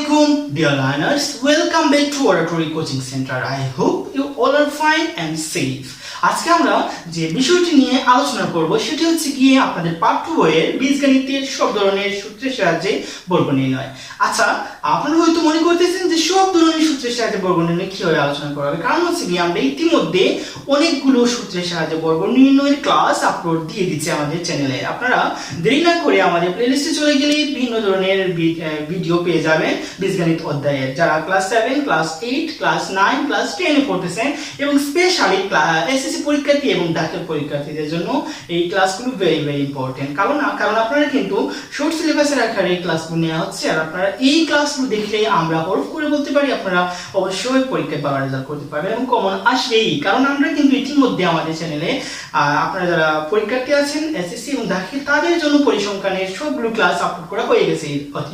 Assalamualaikum dear learners, welcome back to Oratory Coaching Center. I hope you all are fine and safe. আজকে আমরা যে বিষয়টি নিয়ে আলোচনা করব সেটি হচ্ছে গিয়ে আপনাদের পাঠ্য বইয়ের বীজগণিতের সব ধরনের সূত্রের সাহায্যে বর্গ নির্ণয়। আচ্ছা, আপনারা হয়তো মনে করতেছেন যে সব ধরনের সূত্রের সাহায্যে বর্গ নির্ণয় কিভাবে আলোচনা করা হবে, কারণ হচ্ছে গিয়ে আমরা ইতিমধ্যে অনেকগুলো সূত্রের সাহায্যে বর্গ নির্ণয়ের ক্লাস আপলোড দিয়ে দিচ্ছি আমাদের চ্যানেলে। আপনারা দেরি না করে আমাদের প্লেলিস্টে চলে গেলে বিভিন্ন ধরনের ভিডিও পেয়ে যাবেন বীজগণিত অধ্যায়ের, যারা ক্লাস 7, ক্লাস 8, ক্লাস 9, ক্লাস 10 এ পড়তেছেন এবং স্পেশালি এসএসসি পরীক্ষার্থী এবং দাখিল পরীক্ষার্থীদের জন্য এই ক্লাসগুলো ভেরি ইম্পর্টেন্ট। কারণ আপনারা কিন্তু শর্ট সিলেবাসের আকারে এই ক্লাসগুলো নেওয়া হচ্ছে, আর আপনারা এই ক্লাসগুলো দেখলে আমরা হরফ করে বলতে পারি আপনারা অবশ্যই পরীক্ষায় ভালো রেজাল্ট করতে পারবেন এবং কমন আসবেই। কারণ আমরা কিন্তু ইতিমধ্যে আমাদের চ্যানেলে আপনারা যারা পরীক্ষার্থী আছেন এসএসসি এবং দাখিল তাদের জন্য পরিসংখ্যানের সবগুলো ক্লাস আপলোড করা হয়ে গেছে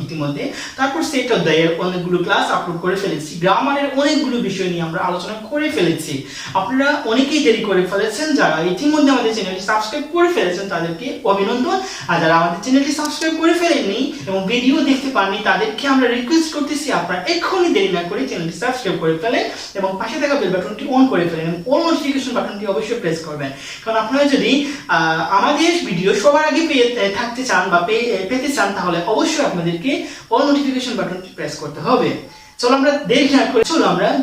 ইতিমধ্যে। তারপর সেট অধ্যায়ের অনেকগুলো ক্লাস আপলোড করে ফেলেছি, গ্রামারের অনেকগুলো বিষয় নিয়ে আমরা আলোচনা করে ফেলেছি। আপনারা অনেকেই দেরি করে ফেলেছেন, যারা ইতিমধ্যে আমাদের চ্যানেলটি সাবস্ক্রাইব করে ফেলেছেন তাদেরকে অভিনন্দন, আর যারা আমাদের চ্যানেলটি সাবস্ক্রাইব করে ফেলেননি এবং ভিডিও দেখতে পাননি তাদেরকে আমরা রিকোয়েস্ট করতেছি আপনারা এক্ষুনি দেরি না করে চ্যানেলটি সাবস্ক্রাইব করে ফেলেন এবং পাশে থাকা বেল বাটনটি অন করে ফেলেন এবং অল নোটিফিকেশন বাটনটি অবশ্যই প্রেস করবেন। কারণ আপনারা যদি আমাদের ভিডিও সবার আগে থাকতে চান বা পেতে চান তাহলে অবশ্যই আপনাদেরকে অল নোটিফিকেশন বাটনটি প্রেস করতে হবে। চলো আমরা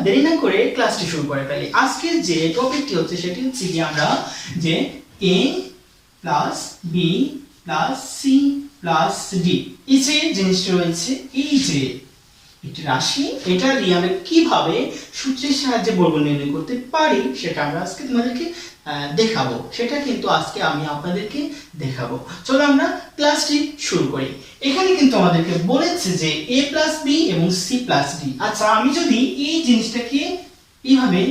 দেরি না করে ক্লাসটি শুরু করে ফেলি। আজকের যে টপিকটি হচ্ছে সেটি হচ্ছে কি আমরা যে a plus b plus c plus d এই যে জিনিসটা রয়েছে, এই যে একটি রাশি, এটা দিয়ে আমরা কিভাবে সূত্রের সাহায্যে বর্গ নির্ণয় করতে পারি সেটা আমরা আজকে তোমাদেরকে দেখাবো। সেটা কিন্তু আজকে আমি আপনাদেরকে দেখাবো। চলো আমরা ক্লাসটি শুরু করি। এখানে কিন্তু আমাদেরকে বলেছে যে a প্লাস b এবং c প্লাস d। আচ্ছা, আমি যদি এই জিনিসটাকে এইভাবে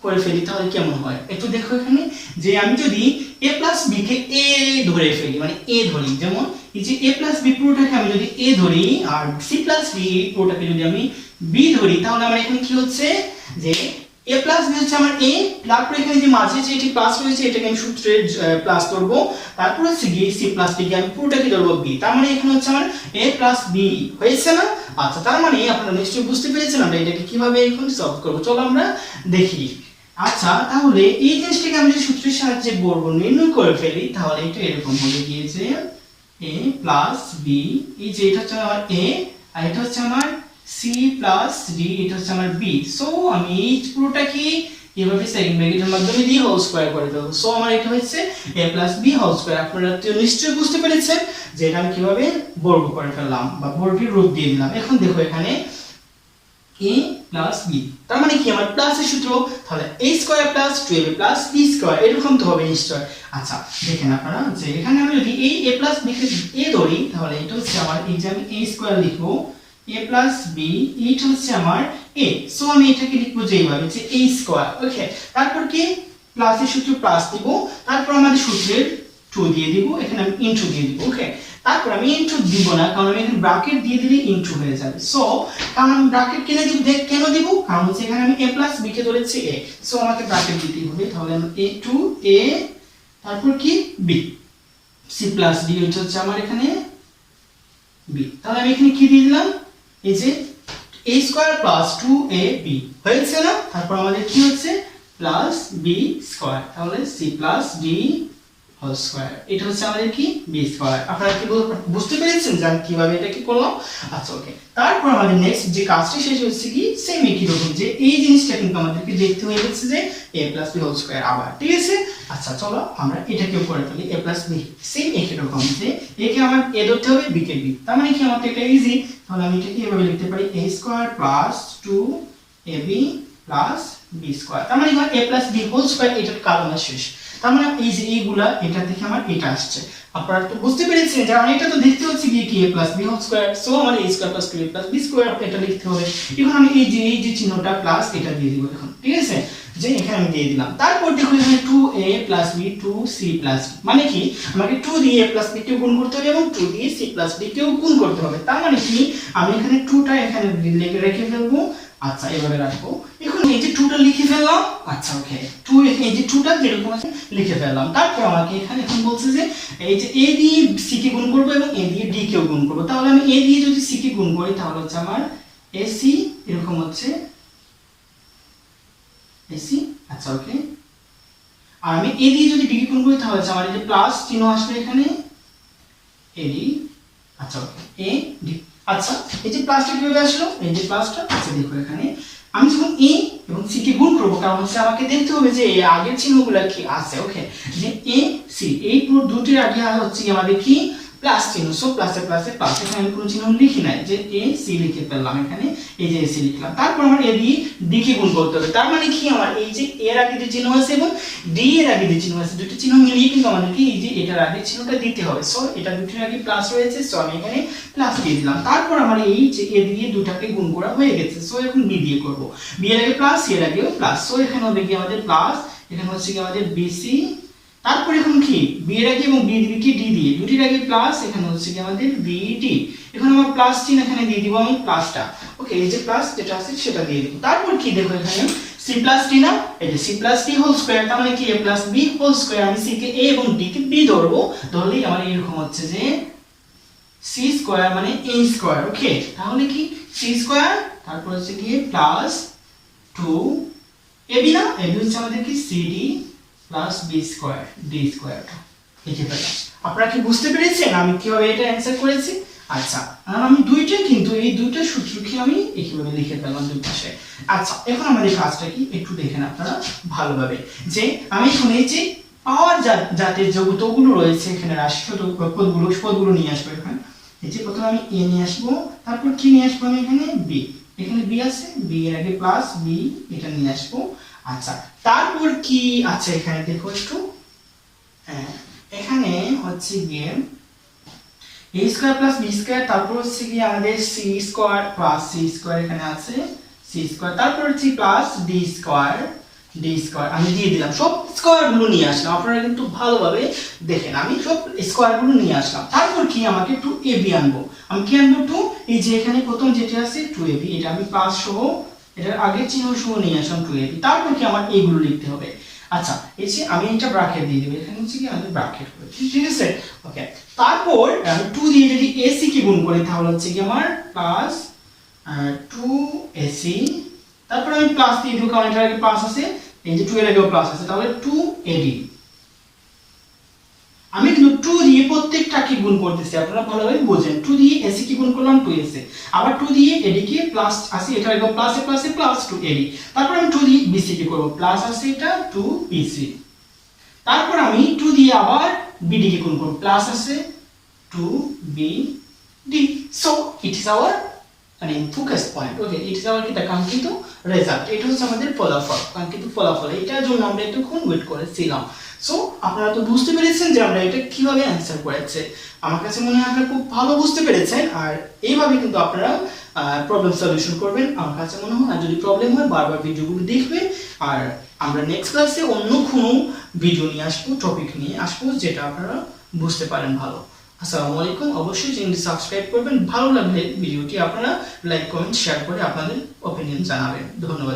করে ফেলি তাহলে কেমন হয় একটু দেখো। এখানে যে আমি যদি a plus b K a ধরে ফেলি, মানে a ধরি, যেমন এই যে a প্লাস b পুরোটাকে আমি যদি a ধরি আর c প্লাস d পুরোটাকে যদি আমি b ধরি, তাহলে আমার এখানে কি হচ্ছে যে a প্লাস b হচ্ছে আমার a, তারপর এখানে যে মাঝে যে এটি প্লাস রয়েছে এটাকে আমি সূত্রে প্লাস ধরবো, তারপর হচ্ছে গিয়ে c প্লাস d কে আমি পুরোটাকে ধরবো b, তার মানে এখানে হচ্ছে আমার a প্লাস b হয়েছে না? আচ্ছা, তার মানে আপনারা নিশ্চয়ই বুঝতে পেরেছেন আমরা এটাকে কিভাবে এখন সলভ করব। চলো আমরা দেখি। আচ্ছা, তাহলে এই জিনিসটাকে আমি যদি সূত্রের সাহায্যে বর্গ নির্ণয় করে ফেলি তাহলে এটা এরকম হবে গিয়েছে a প্লাস b, এই যে এটা হচ্ছে আমার a আর এটা হচ্ছে আমার c প্লাস d, এটা হচ্ছে আমার b। সো আমি এই পুরোটাকে এভাবে সেকেন্ড ব্র্যাকেটের মাধ্যমে দিয়ে হোল স্কয়ার করে দেব। সো আমার এটা হচ্ছে a plus b whole square. আপনারা তো নিশ্চয়ই বুঝতে পেরেছেন যে এটা আমি কিভাবে বর্গ করে ফেললাম বা বর্গের রূপ দিয়ে দিলাম। এখন দেখো এখানে a প্লাস b, তার মানে কি আমার প্লাসের সূত্র, তাহলে a square plus 2ab plus b square, এরকম তো হবে নিশ্চয়। আচ্ছা, দেখেন আপনারা যে এখানে আমি যদি এই a plus b K a ধরি তাহলে এটা হচ্ছে আমার, এই যে আমি a স্কয়ার লিখবো a প্লাস b, এটা হচ্ছে আমার a। সো আমি এটাকে লিখবো যে এইভাবে যে a স্কয়ার। ওকে, তারপর কি প্লাসের সূত্র প্লাস দিব, তারপর আমাদের সূত্রের 2 দিয়ে দিব, এখানে আমি ইনটু দিয়ে দিব। ওকে, তারপর আমি ইনটু দিব না, কারণ আমি এখানে ব্র্যাকেট দিয়ে দিলে ইনটু হয়ে যাবে। সো কারণ আমি ব্র্যাকেট কেন দিব, কারণ হচ্ছে এখানে আমি a প্লাস b কে ধরেছি a, সো আমাকে ব্র্যাকেট দিতে হবে। তাহলে আমি a তারপর কি b, c প্লাস d এটা হচ্ছে আমার এখানে b। তাহলে আমি এখানে কি দিয়ে দিলাম, এই যে a স্কয়ার প্লাস 2ab হয়েছে না? তারপর আমাদের কি হচ্ছে প্লাস b স্কয়ার, তাহলে c plus d whole square, এটা হচ্ছে আমাদের কি b স্কয়ার। আপনারা কি বুঝতে পেরেছেন যে আমি কিভাবে এটা কি করলাম? আচ্ছা, ওকে, তারপর আমাদের নেক্সট যে কাজটি সেটা হচ্ছে কি সেম একই রকম, যে এই জিনিসটা কিন্তু আমাদেরকে দেখতে হয়ে গেছে যে a plus b whole square আবার, ঠিক আছে? আচ্ছা, চলো আমরা এটাকেও করে ফেলি a প্লাস b, সেম একই রকম, যে a কে আমার a ধরতে হবে, b কে b, তার মানে কি আমাদের এটা ইজি। তাহলে আমি এটাকে এভাবে লিখতে পারি a square plus 2ab plus b square, তার মানে a plus b whole square, এটার কারণ শেষ। তার মানে এই যে এইগুলা এটা থেকে আমার এটা আসছে। আপনারা তো বুঝতে পেরেছেন যে আমার এটা তো দেখতে হচ্ছে কি a plus b whole square, so আমার a square plus 2a plus b square এটা লিখতে হবে। এখন আমি এই যে চিহ্নটা প্লাস এটা দিয়ে দিব এখন, ঠিক আছে? যে এখানে আমি দিয়ে দিলাম। তারপর দেখো এখানে 2a plus b 2c plus d, মানে কি আমাকে 2 দিয়ে a প্লাস b কে গুণ করতে হবে এবং 2 দিয়ে c প্লাস d কেও গুণ করতে হবে। তার মানে কি আমি এখানে 2টা এখানে রেখে ফেলবো। আচ্ছা, এভাবে রাখবো। এখন এই যে 2টা লিখে ফেললাম। আচ্ছা, ওকে, 2 এই যে 2টা যেরকম আছে লিখে ফেললাম। তারপর আমাকে এখানে এখন বলছে যে এই যে a দিয়ে c কে গুণ করব এবং a দিয়ে d কেও গুণ করব। তাহলে আমি a দিয়ে যদি c কে গুণ করি তাহলে হচ্ছে আমার এসি এরকম হচ্ছে এসি। আচ্ছা ওকে, আর আমি এ দিয়ে যদি ডিকে গুণ করি তাহলে আমার এই যে প্লাস চিহ্ন আসবে এখানে এডি। আচ্ছা ওকে, এ ডি। আচ্ছা এই যে প্লাসটা কিভাবে আসলো, এই যে প্লাসটা, আচ্ছা দেখো এখানে আমি যখন এ এবং সি কে গুণ করব, কারণ হচ্ছে আমাকে দেখতে হবে যে এই আগের চিহ্নগুলো কি আছে। ওকে, যে এ সি এই পুরো দুটির আগে হচ্ছে কি আমাদের কি প্লাস চিহ্ন, সো প্লাসে প্লাসে প্লাস। এখানে আমি কোনো চিহ্ন লিখি নাই, যে এ সি লিখে ফেললাম এখানে, এই যে এসি লিখলাম। তারপর আমার এ দিয়ে ডি কে গুণ করতে হবে, তার মানে কি আমার এই যে এর আগে যে চিহ্ন আছে এবং ডি এর আগে যে চিহ্ন আছে, দুটো চিহ্ন মিলিয়ে কিন্তু আমাদেরকে এই যে এটার আগে চিহ্নটা দিতে হবে। সো এটা দুটির আগে প্লাস রয়েছে, সো আমি এখানে প্লাস দিয়ে দিলাম। তারপর আমার এই যে এ দিয়ে দুটাকে গুণ করা হয়ে গেছে, সো এখন বি দিয়ে করব। বি এর আগে প্লাস, সি এর আগেও প্লাস, সো এখানে হবে কি আমাদের প্লাস, এখানে হচ্ছে কি আমাদের বিসি। তারপর এখন কি বি এর আগে এবং বি দিবি কি ডি দিয়ে, দুটির আগে প্লাস, এখানে হচ্ছে কি আমাদের বিডি। এখন আমার প্লাস চিহ্ন এখানে দিয়ে দিব আমি প্লাসটা। ওকে, এই যে প্লাস যেটা আছে সেটা দিয়ে দিব। তারপর কি দেখো এখানে সি প্লাস ডি না, এই যে C plus D whole square, তার মানে কি A plus B whole square. আমি সি কে এ এবং ডি কে বি ধরবো, ধরলেই আমার এরকম হচ্ছে যে সি স্কয়ার মানে এ স্কয়ার। ওকে, তাহলে কি সি স্কয়ার, তারপর হচ্ছে কি প্লাস 2 এবি না, এবি হচ্ছে আমাদের কি CD plus B square D স্কয়ারটা লিখে ফেললাম। আপনারা কি বুঝতে পেরেছেন আমি কিভাবে এটা অ্যানসার করেছি? আচ্ছা, আর আমি দুইটা কিন্তু এই দুইটা সূত্র কি আমি এইভাবে লিখে ফেললাম দুই পাশে। আচ্ছা, এখন আমাদের কাজটা কি একটু দেখেন আপনারা ভালোভাবে, যে আমি এখন এই যে পাওয়ার জাতের যৌগগুলো রয়েছে এখানে রাশি পদগুলো নিয়ে আসবো। এখানে এই যে প্রথমে আমি এ নিয়ে আসবো, তারপর কি নিয়ে আসবো আমি এখানে বি, এখানে বি আছে, বি এর আগে প্লাস বি, এটা নিয়ে আসবো। আচ্ছা, তারপর কি আছে এখানে দেখো একটু, হ্যাঁ এখানে হচ্ছে গিয়ে a square plus b square, তারপর হচ্ছে কি আমাদের c square plus c square এখানে আছে c স্কয়ার, তারপর হচ্ছে প্লাস d স্কয়ার আমি দিয়ে দিলাম। সব স্কয়ার গুলো নিয়ে আসলাম, আপনারা কিন্তু ভালোভাবে দেখেন, আমি সব স্কয়ার গুলো নিয়ে আসলাম। তারপর কি আমাকে 2ab আনবো, আমি কি আনবো 2, এই যে এখানে প্রথম যেটা আছে 2ab, এটা আমি প্লাস সহ এটার আগের চিহ্ন সহ নিয়ে আসলাম 2ab। তারপর কি আমার এইগুলো লিখতে হবে। আচ্ছা, এই যে আমি এটা ব্র্যাকেট দিয়ে দেব, এখানে হচ্ছে কি আমাদের ব্র্যাকেট হবে, ঠিক আছে। ওকে, তারপর আমি 2 দিয়ে যদি ac কে গুণ করি তাহলে হচ্ছে কি আমার প্লাস 2ac, তারপর আমি প্লাস দিয়ে দেব কারণ এটার আগে প্লাস আছে, এই যে 2 এর আগেও প্লাস আছে, তাহলে 2ad। আমি কিন্তু 2 দিয়ে প্রত্যেকটাকে গুণ করতেছি, আপনারা ভালোভাবে বোঝেন। 2 দিয়ে ac কে গুণ করলাম 2ac, আবার 2 দিয়ে ad কে প্লাস আছে, এটার আগে প্লাসে প্লাসে প্লাস 2ad, তারপর আমি 2 দিয়ে bc কে করব, প্লাস আছে এটা 2bc, তারপর আমি 2 দিয়ে আবার bd কে গুণ করব, প্লাস আছে 2bd। So it is our মানে focus point. Okay, it is our কি কাঙ্ক্ষিত রেজাল্ট, এটা হচ্ছে আমাদের ফলাফল, কাঙ্ক্ষিত ফলাফল। এটার জন্য আমরা এতক্ষণ ওয়েট করেছিলাম। সো আপনারা তো বুঝতে পেরেছেন যে আমরা এটা কিভাবে অ্যানসার করেছে। আমার কাছে মনে হয় আপনারা খুব ভালো বুঝতে পেরেছেন, আর এইভাবে কিন্তু আপনারা প্রবলেম সলিউশন করবেন আমার কাছে মনে হয়। আর যদি প্রবলেম হয় বারবার ভিডিওগুলো দেখবেন, আর আমরা নেক্সট ক্লাসে অন্য কোনো ভিডিও নিয়ে আসবো, টপিক নিয়ে আসবো যেটা আপনারা বুঝতে পারেন ভালো। আসসালামু আলাইকুম। অবশ্যই চ্যানেলটি সাবস্ক্রাইব করবেন, ভালো লাগলে ভিডিওটি আপনারা লাইক কমেন্ট শেয়ার করে আপনাদের অপিনিয়ন জানাবেন। ধন্যবাদ।